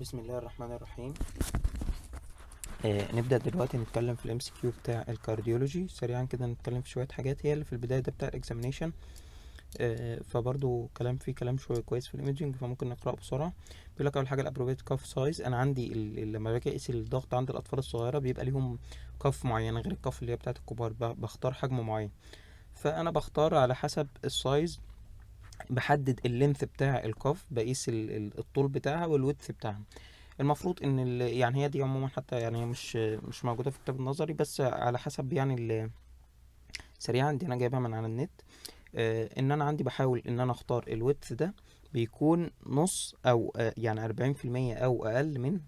بسم الله الرحمن الرحيم. نبدأ دلوقتي نتكلم في الام سي كيو بتاع الكارديولوجي. سريعا كده نتكلم في شوية حاجات هي اللي في البداية ده بتاع الاكزامينيشن. فبرضو كلام فيه كلام شوية كويس في الايميجنج، فممكن نقرأه بسرعة. بيقول لك أول حاجة الابروبيت كاف سايز. أنا عندي لما باجي أقيس الضغط عند الأطفال الصغيرة بيبقى ليهم كف معينة غير الكف اللي هي بتاعت الكبار، بختار حجم معين. فأنا بختار على حسب السايز، بحدد اللينث بتاع الكف، بقيس الطول بتاعها والويدث بتاعها. المفروض ان يعني هي دي عموما، حتى يعني هي مش موجوده في الكتاب النظري، بس على حسب يعني سريعا دي انا جايبها من على النت. ان انا عندي بحاول ان انا اختار الويدث ده بيكون نص او يعني 40% او اقل من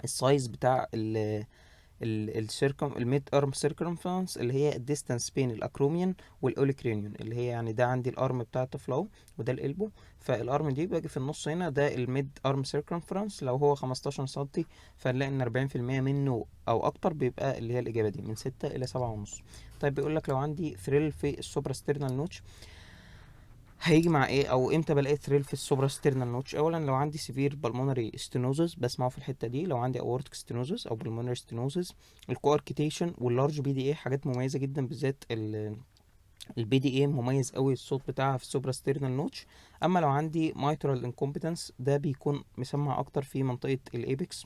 السايز بتاع الميد ارم سيركمفرنس، اللي هي الديستانس بين الاكروميون والاوليكرينيون، اللي هي يعني ده عندي الارم بتاع الطفل اهو، وده القلبه. فالارم دي باجي في النص هنا، ده الميد ارم سيركمفرنس. لو هو 15 سنتي فنلاقي ان 40% منه او اكتر بيبقى اللي هي الاجابه دي من 6 الى 7.5. طيب بيقول لك لو عندي ثريل في السوبراسترنال نوتش هيجي مع ايه، او امتى بلاقي ثريل في السوبراسترنال نوتش؟ اولا لو عندي سيفير بالمونري ستينوزس بسمعه في الحته دي، لو عندي اورتيك ستينوزس او بالمونري ستينوزس. الكواركيتيشن واللارج بي دي اي حاجات مميزه جدا، بالذات البي دي اي مميز قوي الصوت بتاعها في السوبراسترنال نوتش. اما لو عندي مايترال انكومبتنس ده بيكون مسمع اكتر في منطقه الايبكس،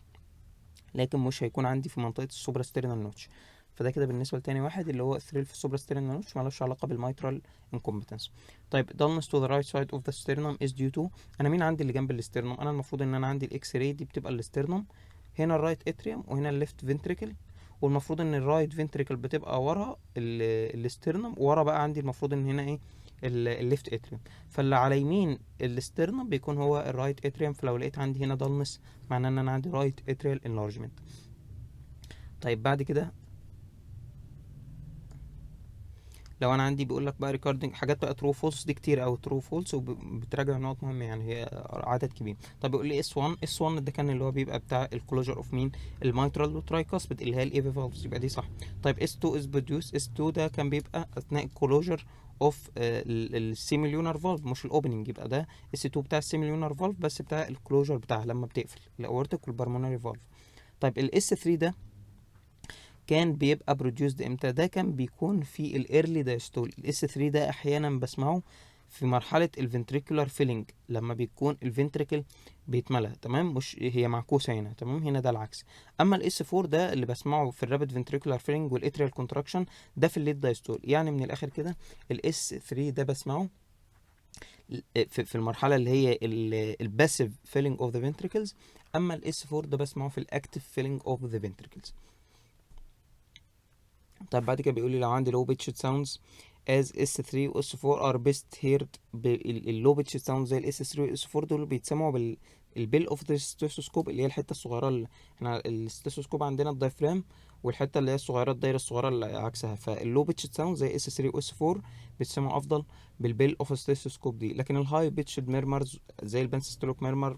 لكن مش هيكون عندي في منطقه السوبراسترنال نوتش. فده كده بالنسبه لتاني واحد اللي هو الثريل في السوبراسترنال نوتش، مالوش علاقه بالمايترال انكومبتنس. طيب dullness to the right side of the sternum is due to. انا مين عندي اللي جنب الاسترنوم؟ انا المفروض ان انا عندي الاكس راي دي بتبقى الاسترنوم، هنا الرايت اتريوم وهنا الليفت فنتريكل، والمفروض ان الرايت فنتريكل بتبقى ورا الاسترنوم، ورا بقى عندي المفروض ان هنا ايه، الليفت اتريوم. فاللي على يمين الاسترنوم بيكون هو الرايت اتريوم. فلو لقيت عندي هنا dullness معناه ان انا عندي رايت اتريال انلارجمنت. طيب بعد كده لو انا عندي بيقول لك بقى ريكاردنج حاجات بقى ترو فولس، دي كتير او ترو فولس وبتراجع نقط مهمه، يعني هي عدد كبير. طب بيقول لي اس 1 ده كان اللي هو بيبقى بتاع الكلوجر اوف مين، الميترال والترايكاسبيد اللي هي الايفي فالفز، يبقى دي صح. طيب اس 2 از بروديوس، اس 2 ده كان بيبقى اثناء الكلوجر اوف السيميليونر فالف مش الاوبننج، يبقى ده اس 2 بتاع السيميليونر فالف بس بتاع الكلوجر بتاعها لما بتقفل الاورتيك والبرمونري فالف. طيب الاس 3 ده كان بيبقى بروديوسد امتى؟ ده كان بيكون في الايرلي دايستول. الاس 3 ده احيانا بسمعه في مرحلة الفنتريكولار فيلينج، لما بيكون الفنتريكل بيتملى، تمام، مش هي معكوسة هنا، تمام، هنا ده العكس. اما الاس 4 ده اللي بسمعه في الرابid فنتريكولار فيلينج والاتريال كونتراكشن، ده في الليت دايستول. يعني من الاخر كده الاس 3 ده بسمعه في المرحلة اللي هي الباسيف فيلينج اوف ذا فنتريكلز، اما الاس 4 ده بسمعه في الاكتيف فيلينج اوف ذا فنتريكلز. طيب بعد كده بيقول لي لو عندي low pitched sounds as S3 و S4 are best heard. اللو pitched sounds زي ال S3 و S4 دول بيتسمعوا بالبيل اوف ذا ستيثوسكوب، اللي هي الحته الصغيره اللي احنا الستيثوسكوب عندنا الدايفرام، والحته اللي هي الصغيره الدايره الصغيره اللي عكسها. فاللو pitched sounds زي S3 و S4 بيتسمعوا افضل بالبيل اوف ستيثوسكوب دي. لكن الهاي pitched ميرمرز زي البنسستولوك ميرمر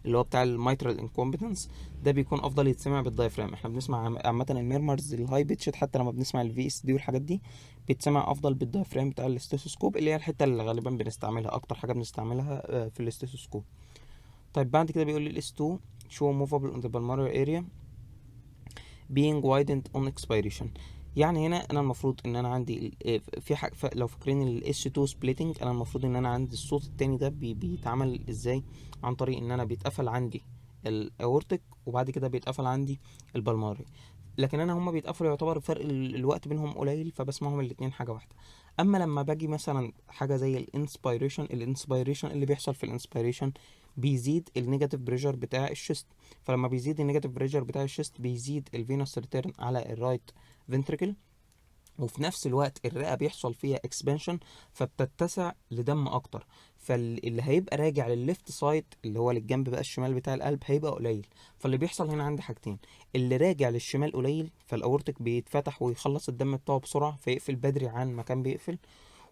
اللي هو بتاع الميترال انكومبتنس ده بيكون افضل يتسمع بالدايفرام. احنا بنسمع عامه الميرمرز الهاي بيتشد، حتى لما بنسمع الفي اس دي والحاجات دي بيتسمع افضل بالدايفرام بتاع الاستيثوسكوب، اللي هي الحته اللي غالبا بنستعملها اكتر حاجه بنستعملها في الاستيثوسكوب. طيب بعد كده بيقول لي الاس 2 show movable on the pulmonary area being widened on expiration. يعني هنا انا المفروض ان انا عندي في حاجه لو فاكرين الاس 2 سبليتنج، انا المفروض ان انا عندي الصوت التاني ده بيتعمل ازاي؟ عن طريق ان انا بيتقفل عندي الاورتيك وبعد كده بيتقفل عندي البلماري. لكن انا هما بيتقفلوا يعتبر فرق الوقت بينهم قليل، فبسمعهم الاتنين حاجه واحده. اما لما باجي مثلا حاجه زي الانسبيريشن اللي بيحصل في الانسبيريشن بيزيد النيجاتيف بريشر بتاع الشست. فلما بيزيد النيجاتيف بريشر بتاع الشست بيزيد الفينوس ريتيرن على الرايت فنتريكل، وفي نفس الوقت الرئة بيحصل فيها اكسبانشن فبتتسع لدم اكتر. فاللي هيبقى راجع للليفت سايد اللي هو للجنب بقى الشمال بتاع القلب هيبقى قليل. فاللي بيحصل هنا عندي حاجتين: اللي راجع للشمال قليل فالاورتك بيتفتح ويخلص الدم بتاعه بسرعة فيقفل بدري عن ما كان بيقفل،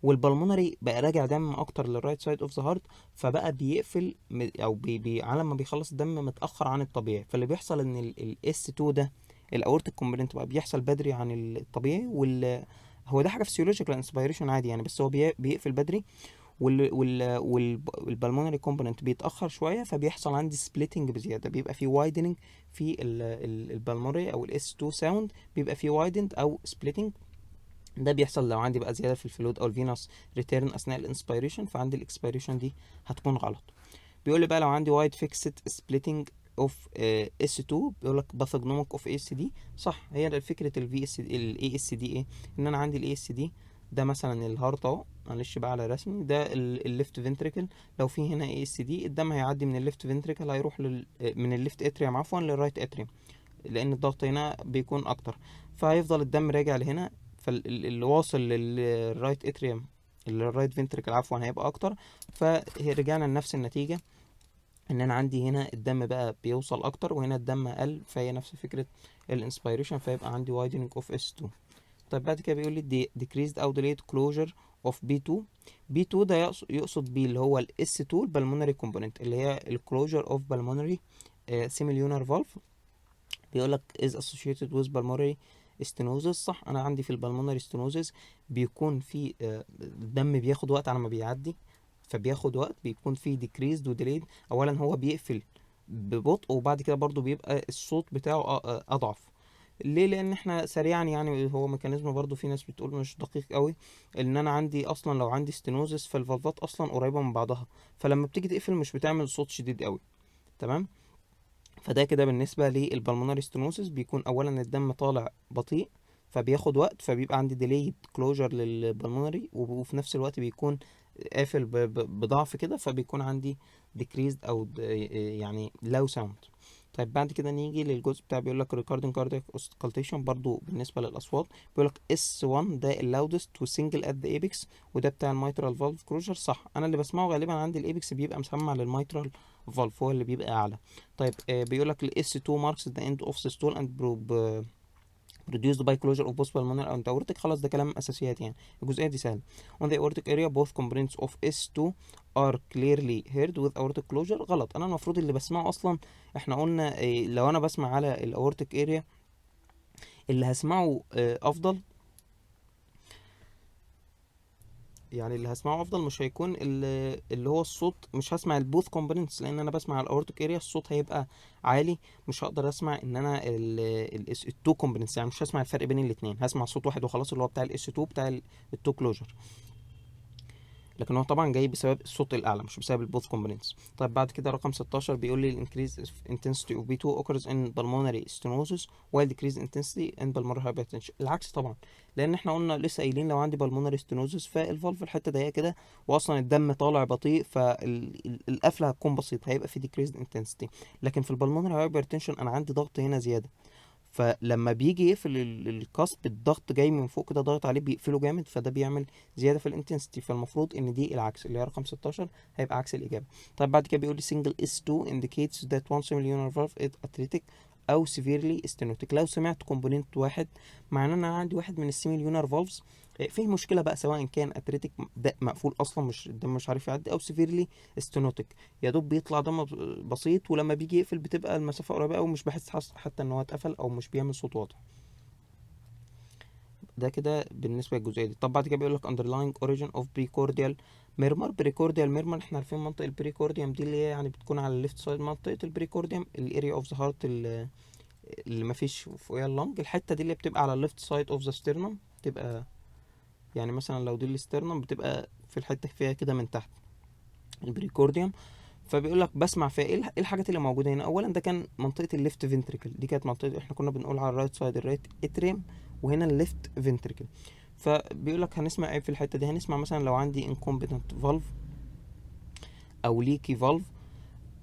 والبلمونري بقى راجع دم اكتر للرايت سايد اوف ذا هارت فبقى بيقفل او على ما بيخلص الدم متاخر عن الطبيعي. فاللي بيحصل ان الاس 2 ده الاورتيك كومبوننت بقى بيحصل بدري عن الطبيعي، هو ده حاجه فسيولوجيكال انسبيريشن عادي يعني، بس هو بيقفل بدري. والبلمونري كومبوننت بيتاخر شويه، فبيحصل عندي سبليتنج بزياده، بيبقى في وايدنج في البلمونري او الاس 2 ساوند، بيبقى في وايدند او سبليتنج. ده بيحصل لو عندي بقى زياده في الفلويد او الفينوس ريتيرن اثناء الانسبيريشن، فعندي الاكسبيريشن دي هتكون غلط. بيقول لي بقى لو عندي وايد فيكسد سبليتنج اوف اس 2، بيقول لك باثوجنوميك اوف اس دي. صح، هي فكره الفي اس الاي اس دي ايه؟ ان انا عندي الاي اس دي ده مثلا الهارت اهو، معلش بقى على رسمي، ده الليفت فنتريكل. لو في هنا اي اس دي، الدم هيعدي من الليفت فنتريكل هيروح من الليفت اتريوم عفوا للرايت اتريوم، لان الضغط هنا بيكون اكتر، فهيفضل الدم راجع لهنا، فاللي واصل للرايت اتريوم الرايت فنتريكل عفوا هيبقى اكتر. فرجعنا لنفس النتيجه، ان انا عندي هنا الدم بقى بيوصل اكتر وهنا الدم اقل، فهي نفس فكره الانسبيريشن، فيبقى عندي widening of S2. طيب بعد كده بيقول لي decreased او delayed closure of B2. B2 ده يقصد بيه اللي هو ال S2 البلمونري كومبوننت، اللي هي ال closure of pulmonary semilunar valve. بيقول لك is associated with pulmonary stenosis. صح، انا عندي في البلمونري stenosis بيكون في الدم بياخد وقت على ما بيعدي، فبياخد وقت، بيكون فيه decreased و delayed. اولا هو بيقفل ببطء، وبعد كده برضو بيبقى الصوت بتاعه اضعف. ليه؟ لان احنا سريعا يعني هو ميكانيزم برضو في ناس بتقول مش دقيق قوي، ان انا عندي اصلا لو عندي ستينوزس فالفالفات اصلا قريبه من بعضها، فلما بتيجي تقفل مش بتعمل صوت شديد قوي. تمام. فده كده بالنسبة للبلمونري ستينوسيس، بيكون أولا الدم طالع بطيء فبياخد وقت، فبيبقى عندي ديليد كلوجر للبلمونري، وفي نفس الوقت بيكون قافل بضعف كده، فبيكون عندي decreased أو يعني low sound. طيب بعد كده نيجي للجزء بتاع بيقول لك recording cardiac auscultation، برضو بالنسبة للأصوات بيقول لك S1 ده loudest وسنجل at the apex، وده بتاع الميترال فالف كلوجر. صح، أنا اللي بسمعه غالبا عندي الأبيكس بيبقى مسمع للميترال فالف، هو اللي بيبقى أعلى. طيب بيقول لك ال S2 marks the end of the stall and produced by closure of both pulmonary and aortic. خلاص ده كلام اساسيات يعني، الجزئيه دي سهله. on the aortic area both components of S2 are clearly heard with aortic closure. غلط، انا المفروض اللي بسمعه اصلا، احنا قلنا لو انا بسمع على الاورتيك اريا اللي هسمعه افضل، يعني اللي هسمعه افضل مش هيكون اللي هو الصوت، مش هسمع البوث كومبوننتس، لان انا بسمع الاورتيك اريا الصوت هيبقى عالي، مش هقدر اسمع ان انا التو كومبوننتس، يعني مش هسمع الفرق بين الاثنين، هسمع صوت واحد وخلاص اللي هو بتاع الاس 2 بتاع التو كلوجر. لكن هو طبعا جاي بسبب الصوت الاعلى مش بسبب البوث كومبوننتس. طيب بعد كده رقم 16 بيقول لي الانكريز intensity of B2 occurs in pulmonary stenosis while decreased intensity in pulmonary hypertension. العكس طبعا، لان احنا قلنا لسه قايلين لو عندي pulmonary stenosis فالفالف الحته ضيقه كده، واصلا الدم طالع بطيء، فالقفله هتكون بسيطه، هيبقى في decreased intensity. لكن في البلمونري hypertension انا عندي ضغط هنا زياده، فلما بيجي يقفل القصب الضغط جاي من فوق كده ضغط عليه بيقفله جامد، فده بيعمل زياده في الانتنسيتي، فالمفروض ان دي العكس اللي هي رقم 16 هيبقى عكس الاجابه. طيب بعد كده بيقول لي single S2 indicates that one semilunar valve is atretic او severely stenotic. لو سمعت كومبوننت واحد معناه ان انا عندي واحد من السيميليونار فالفز فيه مشكله بقى، سواء كان اتريتيك ده مقفول اصلا مش الدم مش عارف يعدي، او سيفيرلي ستينوتيك يا دوب بيطلع دم بسيط، ولما بيجي يقفل بتبقى المسافه قريبه قوي، مش بحس حتى ان هو اتقفل او مش بيعمل صوت واضح. ده كده بالنسبه للجزئيه دي. طب بعد كده بيقول لك underlying origin of precordial murmur. precordial murmur احنا عارفين منطقه البريكورديوم دي اللي هي يعني بتكون على الليفت سايد، منطقه البريكورديوم الاريا اوف ذا هارت اللي مفيش فوقيها اللنج، الحته دي اللي بتبقى على الليفت سايد اوف ذا ستيرنم، بتبقى يعني مثلا لو دي الاسترنم بتبقى في الحته فيها كده من تحت البريكورديوم. فبيقول لك بسمع فيها ايه الحاجات اللي موجوده هنا. اولا ده كان منطقه الليفت فنتريكل، دي كانت منطقه احنا كنا بنقول على الرايت سايد الرايت اتريم، وهنا الليفت فنتريكل. فبيقول لك هنسمع ايه في الحته دي، هنسمع مثلا لو عندي incompetent valve او leaky valve،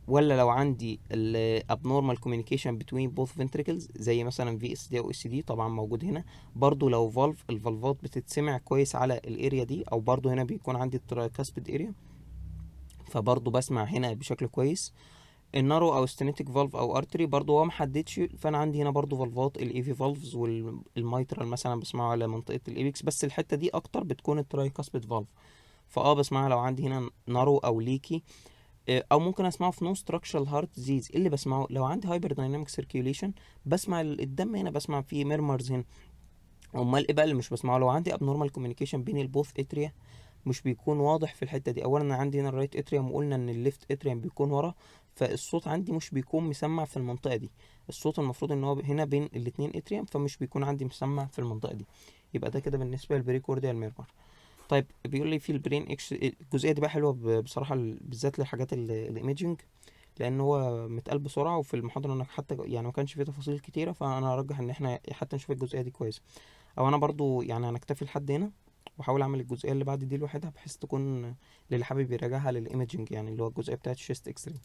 ولا لو عندي ال abnormal communication between both ventricles زي مثلا VSD او SD، طبعا موجود هنا. برضو لو فالف الفالفات بتتسمع كويس على الاريا دي، او برضو هنا بيكون عندي الترايكاسبيد اريا، فبرضو بسمع هنا بشكل كويس. النارو او ستينيتك فالف او ارتري برضو هو محددش، فانا عندي هنا برضو فالفات الاي في فالفز والميترال مثلا بسمعه على منطقه الايبكس، بس الحته دي اكتر بتكون الترايكاسبيد فالف، بسمعها لو عندي هنا نارو او ليكي. او ممكن اسمعه في نو ستراكشرال هارت ديزيز، اللي بسمعه لو عندي هايبر دايناميك سيركيوليشن بسمع الدم هنا بسمع فيه ميرمرز هنا. امال ايه بقى اللي مش بسمعه؟ لو عندي ابنورمال كوميونيكيشن بين البوث اتريا مش بيكون واضح في الحته دي. اولا انا عندي هنا الرايت اتريوم، وقلنا ان الليفت اتريوم بيكون ورا، فالصوت عندي مش بيكون مسمع في المنطقه دي. الصوت المفروض ان هو هنا بين الاتنين اتريوم، فمش بيكون عندي مسمع في المنطقه دي. يبقى ده كده بالنسبه للبريكورديال ميرمر. طيب بيقول لي في البرين الجزئيه دي بقى حلوه بصراحه، بالذات للحاجات الايميجنج، لان هو متقال بسرعه، وفي المحاضره انا حتى يعني ما كانش فيه تفاصيل كتيره، فانا ارجح ان احنا حتى نشوف الجزئيه دي كويسه. او انا برضو يعني هنكتفي لحد هنا، واحاول اعمل الجزئيه اللي بعد دي لوحدها، بحيث تكون للي حابب يراجعها للايميجنج، يعني اللي هو الجزئيه بتاعت الشيست اكس راي.